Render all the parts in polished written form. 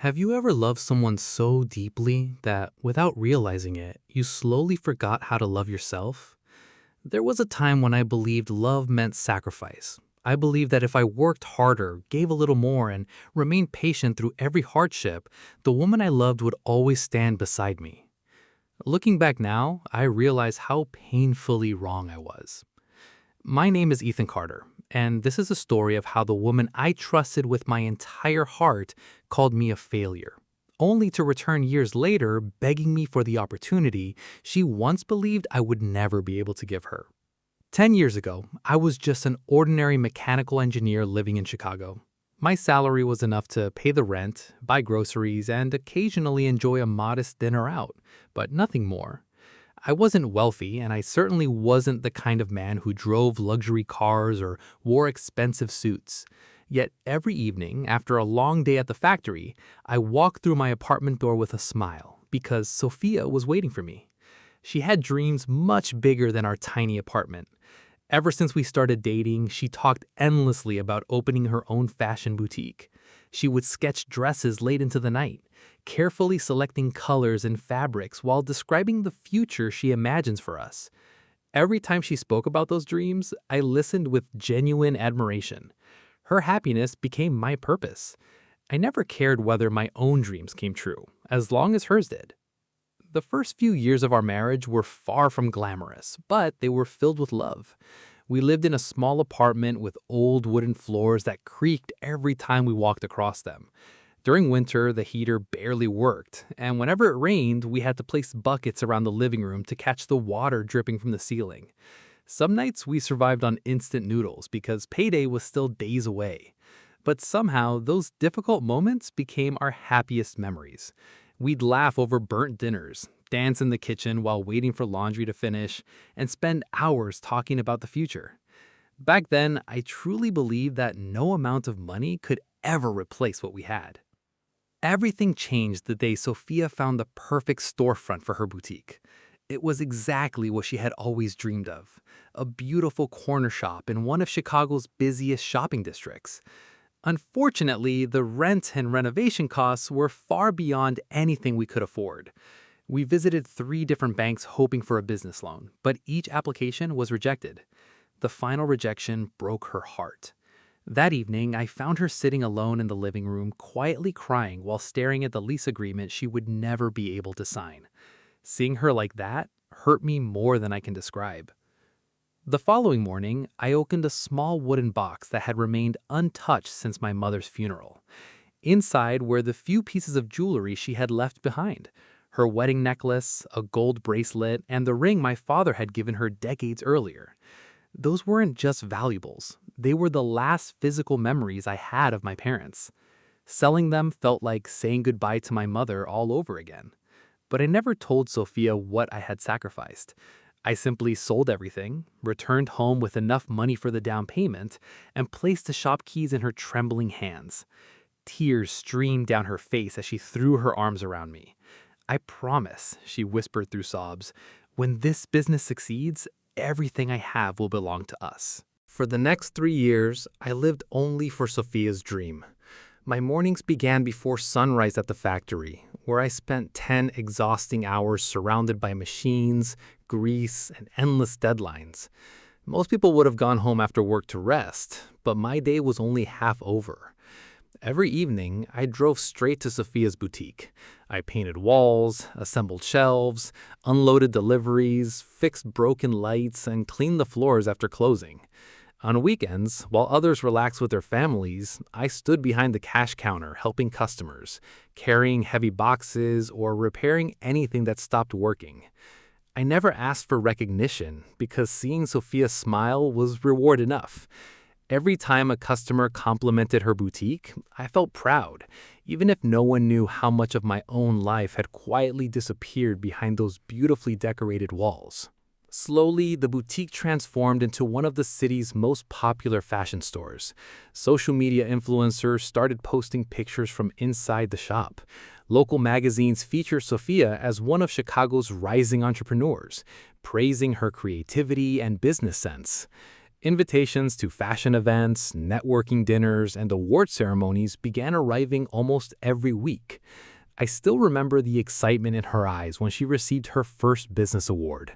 Have you ever loved someone so deeply that, without realizing it, you slowly forgot how to love yourself? There was a time when I believed love meant sacrifice. I believed that if I worked harder, gave a little more, and remained patient through every hardship, the woman I loved would always stand beside me. Looking back now, I realize how painfully wrong I was. My name is Ethan Carter, and this is a story of how the woman I trusted with my entire heart called me a failure, only to return years later begging me for the opportunity she once believed I would never be able to give her. 10 years ago, I was just an ordinary mechanical engineer living in Chicago. My salary was enough to pay the rent, buy groceries, and occasionally enjoy a modest dinner out, but nothing more. I wasn't wealthy, and I certainly wasn't the kind of man who drove luxury cars or wore expensive suits. Yet every evening, after a long day at the factory, I walked through my apartment door with a smile because Sophia was waiting for me. She had dreams much bigger than our tiny apartment. Ever since we started dating, she talked endlessly about opening her own fashion boutique. She would sketch dresses late into the night, carefully selecting colors and fabrics while describing the future she imagines for us. Every time she spoke about those dreams, I listened with genuine admiration. Her happiness became my purpose. I never cared whether my own dreams came true, as long as hers did. The first few years of our marriage were far from glamorous, but they were filled with love. We lived in a small apartment with old wooden floors that creaked every time we walked across them. During winter, the heater barely worked, and whenever it rained, we had to place buckets around the living room to catch the water dripping from the ceiling. Some nights we survived on instant noodles because payday was still days away. But somehow, those difficult moments became our happiest memories. We'd laugh over burnt dinners, dance in the kitchen while waiting for laundry to finish, and spend hours talking about the future. Back then, I truly believed that no amount of money could ever replace what we had. Everything changed the day Sophia found the perfect storefront for her boutique. It was exactly what she had always dreamed of, a beautiful corner shop in one of Chicago's busiest shopping districts. Unfortunately, the rent and renovation costs were far beyond anything we could afford. We visited 3 different banks hoping for a business loan, but each application was rejected. The final rejection broke her heart. That evening, I found her sitting alone in the living room, quietly crying while staring at the lease agreement she would never be able to sign. Seeing her like that hurt me more than I can describe. The following morning, I opened a small wooden box that had remained untouched since my mother's funeral. Inside were the few pieces of jewelry she had left behind: her wedding necklace, a gold bracelet, and the ring my father had given her decades earlier. Those weren't just valuables. They were the last physical memories I had of my parents. Selling them felt like saying goodbye to my mother all over again. But I never told Sophia what I had sacrificed. I simply sold everything, returned home with enough money for the down payment, and placed the shop keys in her trembling hands. Tears streamed down her face as she threw her arms around me. "I promise," she whispered through sobs, "when this business succeeds, everything I have will belong to us." For the next 3 years, I lived only for Sophia's dream. My mornings began before sunrise at the factory, where I spent 10 exhausting hours surrounded by machines, grease, and endless deadlines. Most people would have gone home after work to rest, but my day was only half over. Every evening, I drove straight to Sophia's boutique. I painted walls, assembled shelves, unloaded deliveries, fixed broken lights, and cleaned the floors after closing. On weekends, while others relaxed with their families, I stood behind the cash counter helping customers, carrying heavy boxes, or repairing anything that stopped working. I never asked for recognition because seeing Sophia smile was reward enough. Every time a customer complimented her boutique, I felt proud, even if no one knew how much of my own life had quietly disappeared behind those beautifully decorated walls. Slowly, the boutique transformed into one of the city's most popular fashion stores. Social media influencers started posting pictures from inside the shop. Local magazines feature Sophia as one of Chicago's rising entrepreneurs, praising her creativity and business sense. Invitations to fashion events, networking dinners, and award ceremonies began arriving almost every week. I still remember the excitement in her eyes when she received her first business award.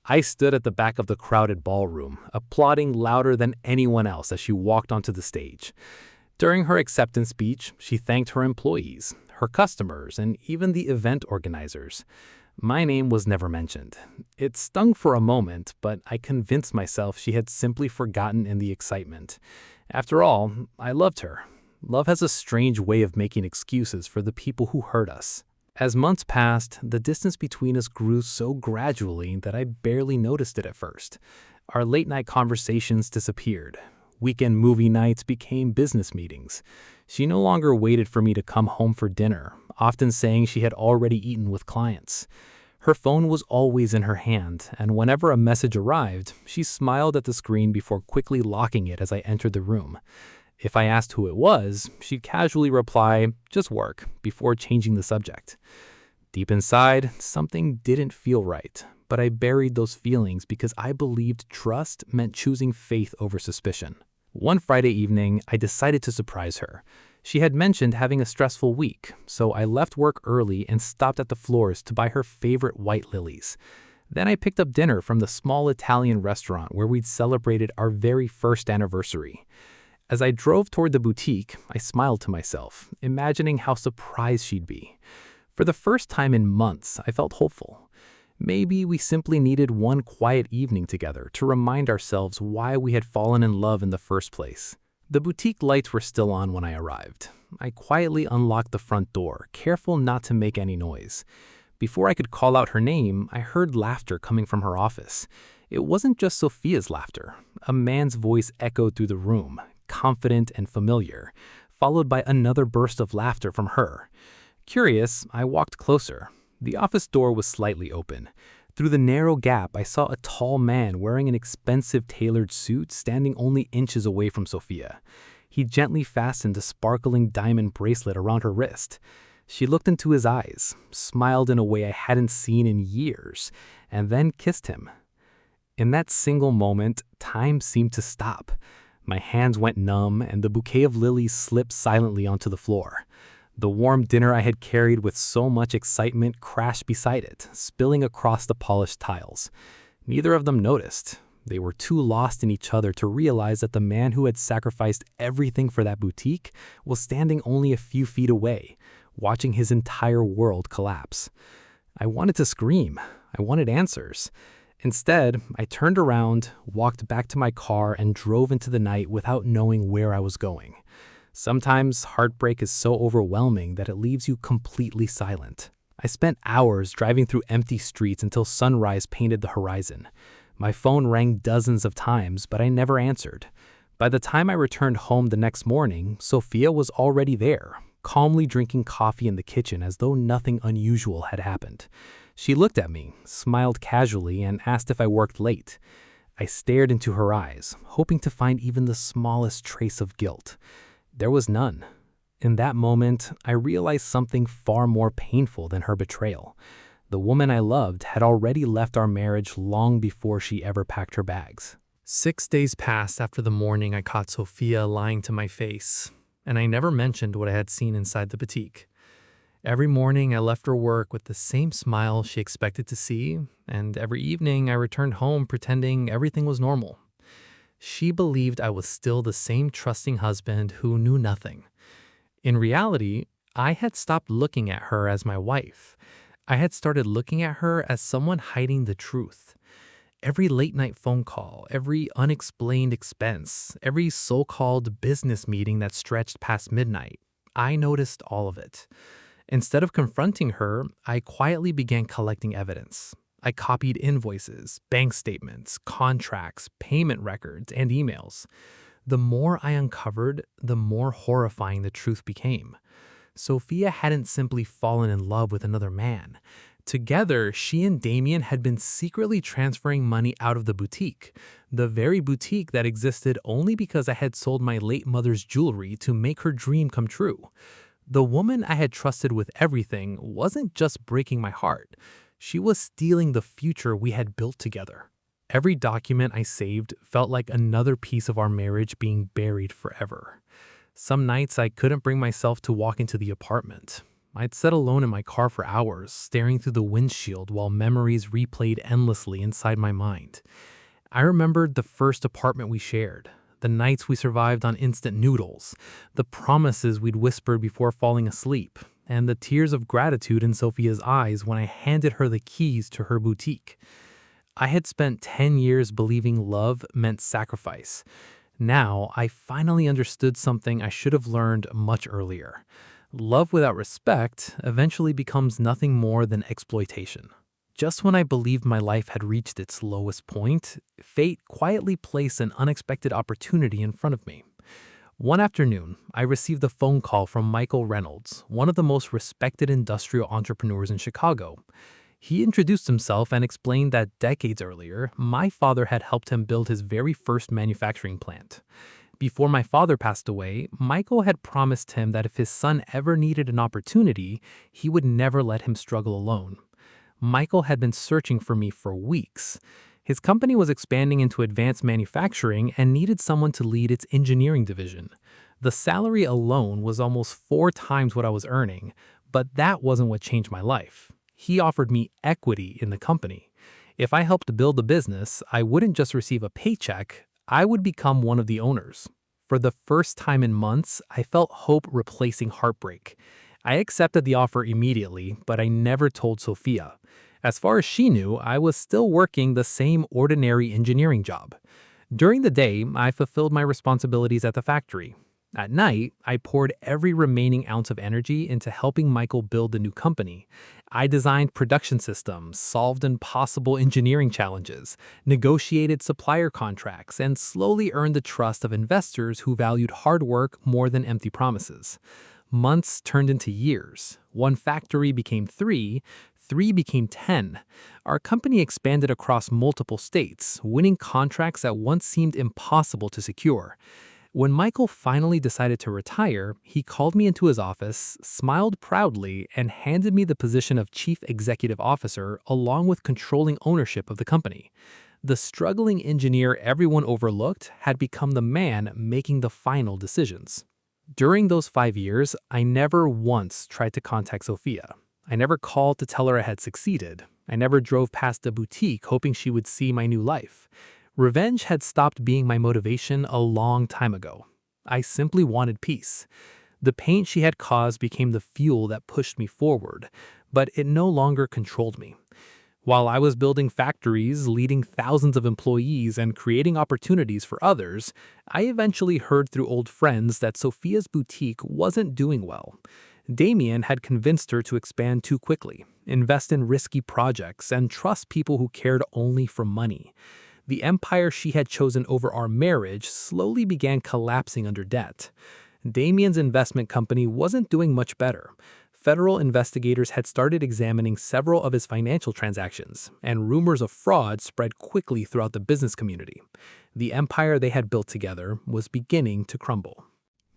I stood at the back of the crowded ballroom, applauding louder than anyone else as she walked onto the stage. During her acceptance speech, she thanked her employees, her customers, and even the event organizers. My name was never mentioned. It stung for a moment, but I convinced myself she had simply forgotten in the excitement. After all, I loved her. Love has a strange way of making excuses for the people who hurt us. As months passed, the distance between us grew so gradually that I barely noticed it at first. Our late-night conversations disappeared. Weekend movie nights became business meetings. She no longer waited for me to come home for dinner, often saying she had already eaten with clients. Her phone was always in her hand, and whenever a message arrived, she smiled at the screen before quickly locking it as I entered the room. If I asked who it was, she'd casually reply, "Just work," before changing the subject. Deep inside, something didn't feel right, but I buried those feelings because I believed trust meant choosing faith over suspicion. One Friday evening, I decided to surprise her. She had mentioned having a stressful week, so I left work early and stopped at the florist to buy her favorite white lilies. Then I picked up dinner from the small Italian restaurant where we'd celebrated our very first anniversary. As I drove toward the boutique, I smiled to myself, imagining how surprised she'd be. For the first time in months, I felt hopeful. Maybe we simply needed one quiet evening together to remind ourselves why we had fallen in love in the first place. The boutique lights were still on when I arrived. I quietly unlocked the front door, careful not to make any noise. Before I could call out her name, I heard laughter coming from her office. It wasn't just Sophia's laughter. A man's voice echoed through the room, confident and familiar, followed by another burst of laughter from her. Curious, I walked closer. The office door was slightly open. Through the narrow gap, I saw a tall man wearing an expensive tailored suit standing only inches away from Sophia. He gently fastened a sparkling diamond bracelet around her wrist. She looked into his eyes, smiled in a way I hadn't seen in years, and then kissed him. In that single moment, time seemed to stop. My hands went numb, and the bouquet of lilies slipped silently onto the floor. The warm dinner I had carried with so much excitement crashed beside it, spilling across the polished tiles. Neither of them noticed. They were too lost in each other to realize that the man who had sacrificed everything for that boutique was standing only a few feet away, watching his entire world collapse. I wanted to scream. I wanted answers. Instead, I turned around, walked back to my car, and drove into the night without knowing where I was going. Sometimes heartbreak is so overwhelming that it leaves you completely silent. I spent hours driving through empty streets until sunrise painted the horizon. My phone rang dozens of times, but I never answered. By the time I returned home the next morning, Sophia was already there, calmly drinking coffee in the kitchen as though nothing unusual had happened. She looked at me, smiled casually, and asked if I worked late. I stared into her eyes, hoping to find even the smallest trace of guilt. There was none. In that moment, I realized something far more painful than her betrayal. The woman I loved had already left our marriage long before she ever packed her bags. 6 days passed after the morning I caught Sophia lying to my face, and I never mentioned what I had seen inside the boutique. Every morning I left her work with the same smile she expected to see, and every evening I returned home pretending everything was normal. She believed I was still the same trusting husband who knew nothing. In reality, I had stopped looking at her as my wife. I had started looking at her as someone hiding the truth. Every late-night phone call, every unexplained expense, every so-called business meeting that stretched past midnight, I noticed all of it. Instead of confronting her, I quietly began collecting evidence. I copied invoices, bank statements, contracts, payment records, and emails. The more I uncovered, the more horrifying the truth became. Sophia hadn't simply fallen in love with another man. Together, she and Damien had been secretly transferring money out of the boutique, the very boutique that existed only because I had sold my late mother's jewelry to make her dream come true. The woman I had trusted with everything wasn't just breaking my heart. She was stealing the future we had built together. Every document I saved felt like another piece of our marriage being buried forever. Some nights I couldn't bring myself to walk into the apartment. I'd sit alone in my car for hours, staring through the windshield while memories replayed endlessly inside my mind. I remembered the first apartment we shared, the nights we survived on instant noodles, the promises we'd whispered before falling asleep, and the tears of gratitude in Sophia's eyes when I handed her the keys to her boutique. I had spent 10 years believing love meant sacrifice. Now, I finally understood something I should have learned much earlier. Love without respect eventually becomes nothing more than exploitation. Just when I believed my life had reached its lowest point, fate quietly placed an unexpected opportunity in front of me. One afternoon, I received a phone call from Michael Reynolds, one of the most respected industrial entrepreneurs in Chicago. He introduced himself and explained that decades earlier, my father had helped him build his very first manufacturing plant. Before my father passed away, Michael had promised him that if his son ever needed an opportunity, he would never let him struggle alone. Michael had been searching for me for weeks. His company was expanding into advanced manufacturing and needed someone to lead its engineering division. The salary alone was almost 4 times what I was earning, but that wasn't what changed my life. He offered me equity in the company. If I helped build the business, I wouldn't just receive a paycheck, I would become one of the owners. For the first time in months, I felt hope replacing heartbreak. I accepted the offer immediately, but I never told Sophia. As far as she knew, I was still working the same ordinary engineering job. During the day, I fulfilled my responsibilities at the factory. At night, I poured every remaining ounce of energy into helping Michael build the new company. I designed production systems, solved impossible engineering challenges, negotiated supplier contracts, and slowly earned the trust of investors who valued hard work more than empty promises. Months turned into years. One factory became three, three became 10. Our company expanded across multiple states, winning contracts that once seemed impossible to secure. When Michael finally decided to retire, he called me into his office, smiled proudly, and handed me the position of Chief Executive Officer along with controlling ownership of the company. The struggling engineer everyone overlooked had become the man making the final decisions. During those 5 years, I never once tried to contact Sophia. I never called to tell her I had succeeded. I never drove past the boutique hoping she would see my new life. Revenge had stopped being my motivation a long time ago. I simply wanted peace. The pain she had caused became the fuel that pushed me forward, but it no longer controlled me. While I was building factories, leading thousands of employees, and creating opportunities for others, I eventually heard through old friends that Sophia's boutique wasn't doing well. Damien had convinced her to expand too quickly, invest in risky projects, and trust people who cared only for money. The empire she had chosen over our marriage slowly began collapsing under debt. Damien's investment company wasn't doing much better. Federal investigators had started examining several of his financial transactions, and rumors of fraud spread quickly throughout the business community. The empire they had built together was beginning to crumble.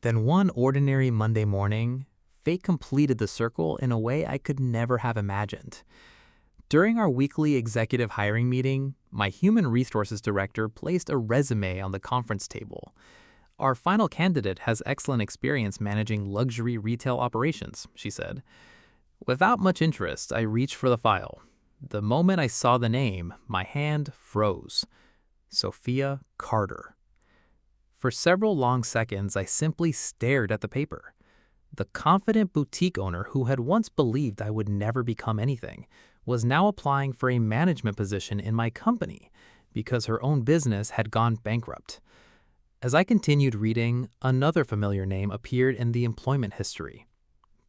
Then one ordinary Monday morning, fate completed the circle in a way I could never have imagined. During our weekly executive hiring meeting, my human resources director placed a resume on the conference table. "Our final candidate has excellent experience managing luxury retail operations," she said. Without much interest, I reached for the file. The moment I saw the name, my hand froze. Sophia Carter. For several long seconds, I simply stared at the paper. The confident boutique owner who had once believed I would never become anything was now applying for a management position in my company because her own business had gone bankrupt. As I continued reading, another familiar name appeared in the employment history: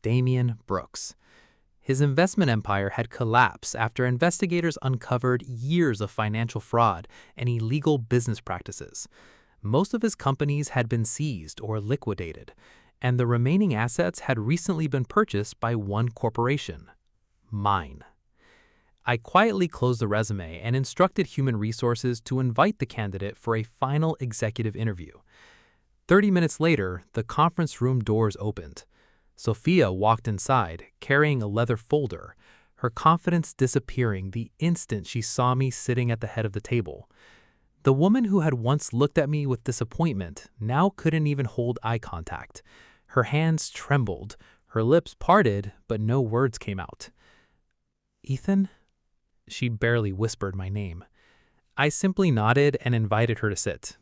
Damien Brooks. His investment empire had collapsed after investigators uncovered years of financial fraud and illegal business practices. Most of his companies had been seized or liquidated, and the remaining assets had recently been purchased by one corporation: mine. I quietly closed the resume and instructed Human Resources to invite the candidate for a final executive interview. 30 minutes later, the conference room doors opened. Sophia walked inside, carrying a leather folder. her confidence disappearing the instant she saw me sitting at the head of the table. The woman who had once looked at me with disappointment now couldn't even hold eye contact. Her hands trembled, her lips parted, but no words came out. "Ethan?" She barely whispered my name. I simply nodded and invited her to sit.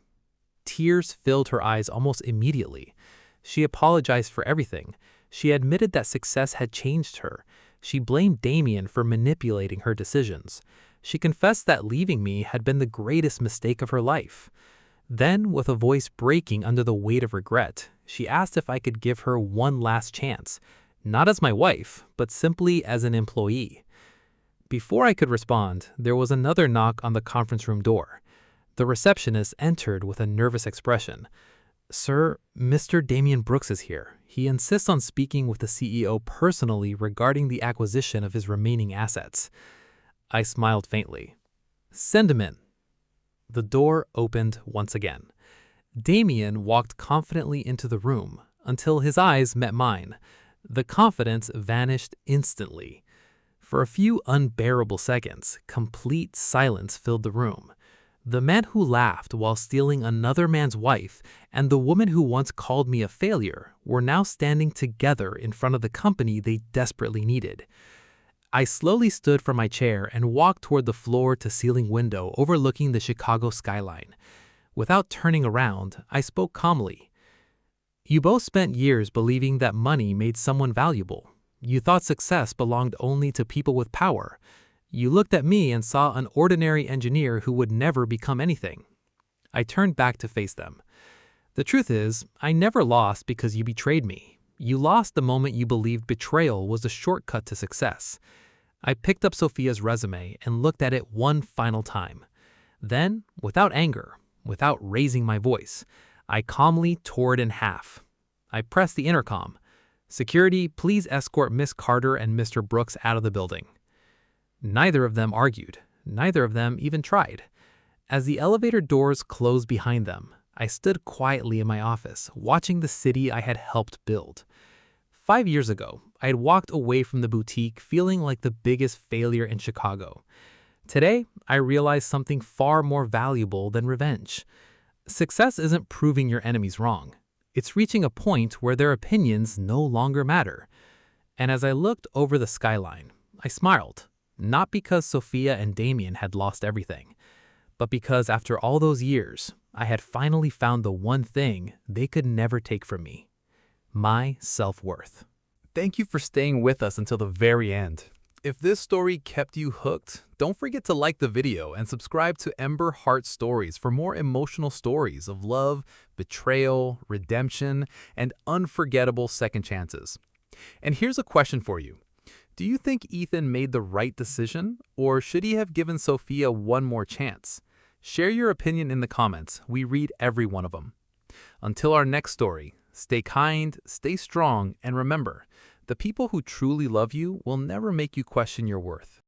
Tears filled her eyes almost immediately. She apologized for everything. She admitted that success had changed her. She blamed Damien for manipulating her decisions. She confessed that leaving me had been the greatest mistake of her life. Then, with a voice breaking under the weight of regret, she asked if I could give her one last chance, not as my wife, but simply as an employee. Before I could respond, there was another knock on the conference room door. The receptionist entered with a nervous expression. "Sir, Mr. Damien Brooks is here. He insists on speaking with the CEO personally regarding the acquisition of his remaining assets." I smiled faintly. "Send him in." The door opened once again. Damien walked confidently into the room until his eyes met mine. The confidence vanished instantly. For a few unbearable seconds, complete silence filled the room. The man who laughed while stealing another man's wife and the woman who once called me a failure were now standing together in front of the company they desperately needed. I slowly stood from my chair and walked toward the floor-to-ceiling window overlooking the Chicago skyline. Without turning around, I spoke calmly. "You both spent years believing that money made someone valuable. You thought success belonged only to people with power. You looked at me and saw an ordinary engineer who would never become anything." I turned back to face them. "The truth is, I never lost because you betrayed me. You lost the moment you believed betrayal was a shortcut to success." I picked up Sophia's resume and looked at it one final time. Then, without anger, without raising my voice, I calmly tore it in half. I pressed the intercom. "Security, please escort Miss Carter and Mr. Brooks out of the building." Neither of them argued. Neither of them even tried. As the elevator doors closed behind them, I stood quietly in my office, watching the city I had helped build. 5 years ago, I had walked away from the boutique feeling like the biggest failure in Chicago. Today, I realized something far more valuable than revenge. Success isn't proving your enemies wrong. It's reaching a point where their opinions no longer matter. And as I looked over the skyline, I smiled, not because Sophia and Damien had lost everything, but because after all those years, I had finally found the one thing they could never take from me: my self-worth. Thank you for staying with us until the very end. If this story kept you hooked, don't forget to like the video and subscribe to Ember Heart Stories for more emotional stories of love, betrayal, redemption, and unforgettable second chances. And here's a question for you. Do you think Ethan made the right decision, or should he have given Sophia one more chance? Share your opinion in the comments. We read every one of them. Until our next story, stay kind, stay strong, and remember, the people who truly love you will never make you question your worth.